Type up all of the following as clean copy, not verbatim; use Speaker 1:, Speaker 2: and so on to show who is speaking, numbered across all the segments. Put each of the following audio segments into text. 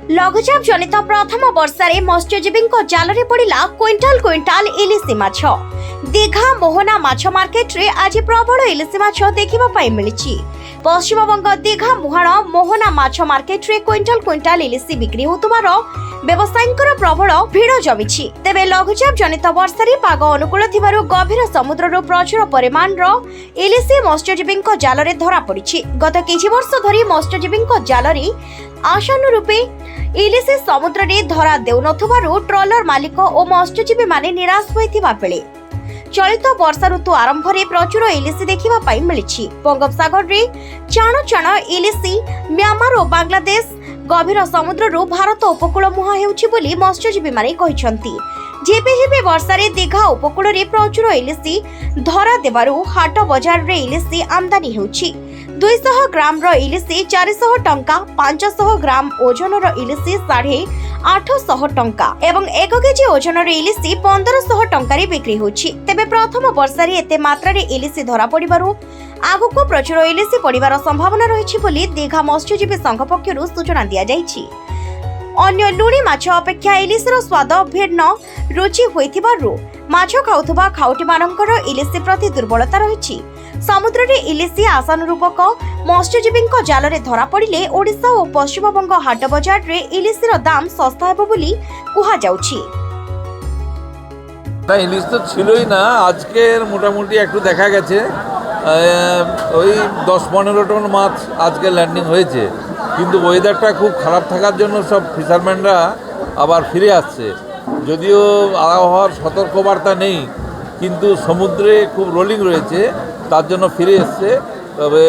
Speaker 1: लघुचाप जनित प्रथम वर्षारे मत्स्यजीवी जाल पड़ा क्विंटाल क्विंटाल इलिशी माछ। दीघा मोहना माछ मार्केट रे आज प्रबल इलिशी माछ देखा मिली। पश्चिमबंग दीघा मुहाण मोहना माछ मार्केट रे क्विंटाल क्विंटाल इलिशी बिक्री होतुबार व्यवसायींकर प्रबल भिड़ जमी। तेबे लघुचाप जनित वर्षारे पाग अनुकूल थिबारु गभीर समुद्रରୁ प्रचुर परिमाणर इलिशी मत्स्यजीवी जाल धरा पड़ी। गत किछि वर्ष धरी मत्स्यजीवी जाल आशानुरूपे इलिशी समुद्र में धरा देउनथुबारु ट्रॉलर मालिक और मत्स्यजीवी माने निराश होइथिबा बेले चलित वर्षा ऋतु आरंभ में प्रचुर इलिशी देखा मिली। बंगोपसागर रे चाण चाण इलिशी म्यांमार और बांग्लादेश गभीर समुद्र भारत उपकूल मुहां हेउछि बोली मत्स्यजीवी माने कहिसंती। झिपि झिपि वर्षारे दीघा उपकूल रे प्रचुर इलिशी धरा देबारु हाट बजार रे इलिशी आमदानी हेउछि। 200 ग्राम रो इलिशी 400 टंका, 500 ग्राम ओजन रो इलिशी 850 टंका एवं 1 केजी ओजन रो इलिशी 1500 टंका रे बिक्री होछि। तेबे प्रथम वर्षा रे एते मात्रा रे इलिशी धरा पड़िबारु आगुको प्रचुर इलिशी पड़िबार संभावना रहिछि बोली दीघा मत्स्यजीवी संघ पक्षरु सूचना दिया जाइछि। अन्य लुणी माछ अपेक्षा इलिशीर स्वाद भिन्न रुचि होइथिबारु माछ खाउथबा खाउटी मानकर इलिशी प्रति दुर्बलता रहिछि। समुद्र रे इलिशी आशानुरूपक मत्स्यजीवी जाल धरा पड़िले ओडिशा और पश्चिमबंग हाट बजार रे इलिशीर दाम सस्ता हेबो बोली कुहा जाउछि।
Speaker 2: না ইলিশ তো ছিলই না, আজকের মোটামুটি একটু দেখা গেছে ওই 10-15 টন মাছ আজকে ল্যান্ডিং হয়েছে, কিন্তু ওয়েদারটা খুব খারাপ থাকার জন্য সব ফিশারম্যানরা আবার ফিরে আসছে। যদিও আবহাওয়ার সতর্কবার্তা নেই, কিন্তু সমুদ্রে খুব রোলিং রয়েছে, তার জন্য ফিরে এসছে। তবে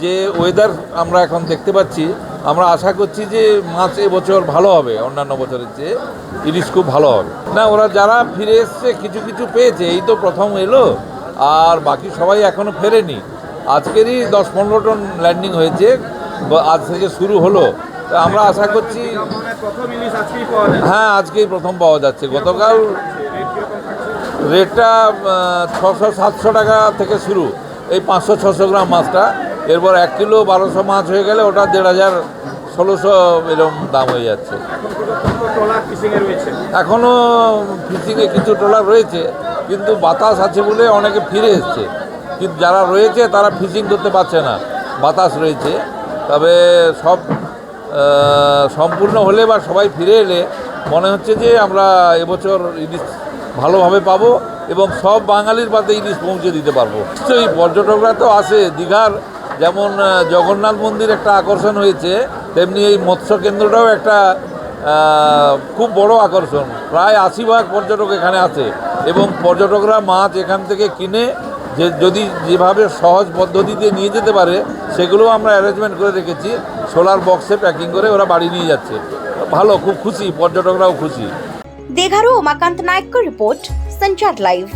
Speaker 2: যে ওয়েদার আমরা এখন দেখতে পাচ্ছি, আমরা আশা করছি যে মাছ এবছর ভালো হবে, অন্যান্য বছরের চেয়ে ইলিশ খুব ভালো হবে। না, ওরা যারা ফিরে এসছে কিছু কিছু পেয়েছে, এই তো প্রথম এলো, আর বাকি সবাই এখনও ফেরেনি। আজকেরই 10-15 টন ল্যান্ডিং হয়েছে, আজ থেকে শুরু হলো। আমরা আশা করছি হ্যাঁ আজকেই প্রথম পাওয়া যাচ্ছে। গতকাল রেটটা 600-700 টাকা থেকে শুরু, এই 500-600 গ্রাম মাছটা। এরপর 1 কিলো 1200 মাছ হয়ে গেলে ওটা 1500-1600 এরকম দাম হয়ে যাচ্ছে। এখনও ফিশিংয়ে কিছু ট্রলার রয়েছে, কিন্তু বাতাস আছে বলে অনেকে ফিরে এসছে, কিন্তু যারা রয়েছে তারা ফিশিং করতে পারছে না, বাতাস রয়েছে। তবে সব সম্পূর্ণ হলে বা সবাই ফিরে এলে মনে হচ্ছে যে আমরা এবছর ইলিশ ভালোভাবে পাবো এবং সব বাঙালির পাতে ইলিশ পৌঁছে দিতে পারবো। নিশ্চয়ই পর্যটকরা তো আসে। দীঘার যেমন জগন্নাথ মন্দির একটা আকর্ষণ হয়েছে, তেমনি এই মৎস্য কেন্দ্রটাও একটা খুব বড় আকর্ষণ। প্রায় 80% পর্যটক এখানে আসে এবং পর্যটকরা মাছ এখান থেকে কিনে যদি যেভাবে সহজ পদ্ধতিতে নিয়ে যেতে পারে সেগুলো আমরা অ্যারেঞ্জমেন্ট করে রেখেছি। সোলার বক্সে প্যাকিং করে ওরা বাড়ি নিয়ে যাচ্ছে। ভালো, খুব খুশি, পর্যটকরাও খুশি।
Speaker 1: দীঘারু উমাকান্ত নায়ক রিপোর্ট, संचार लाइव।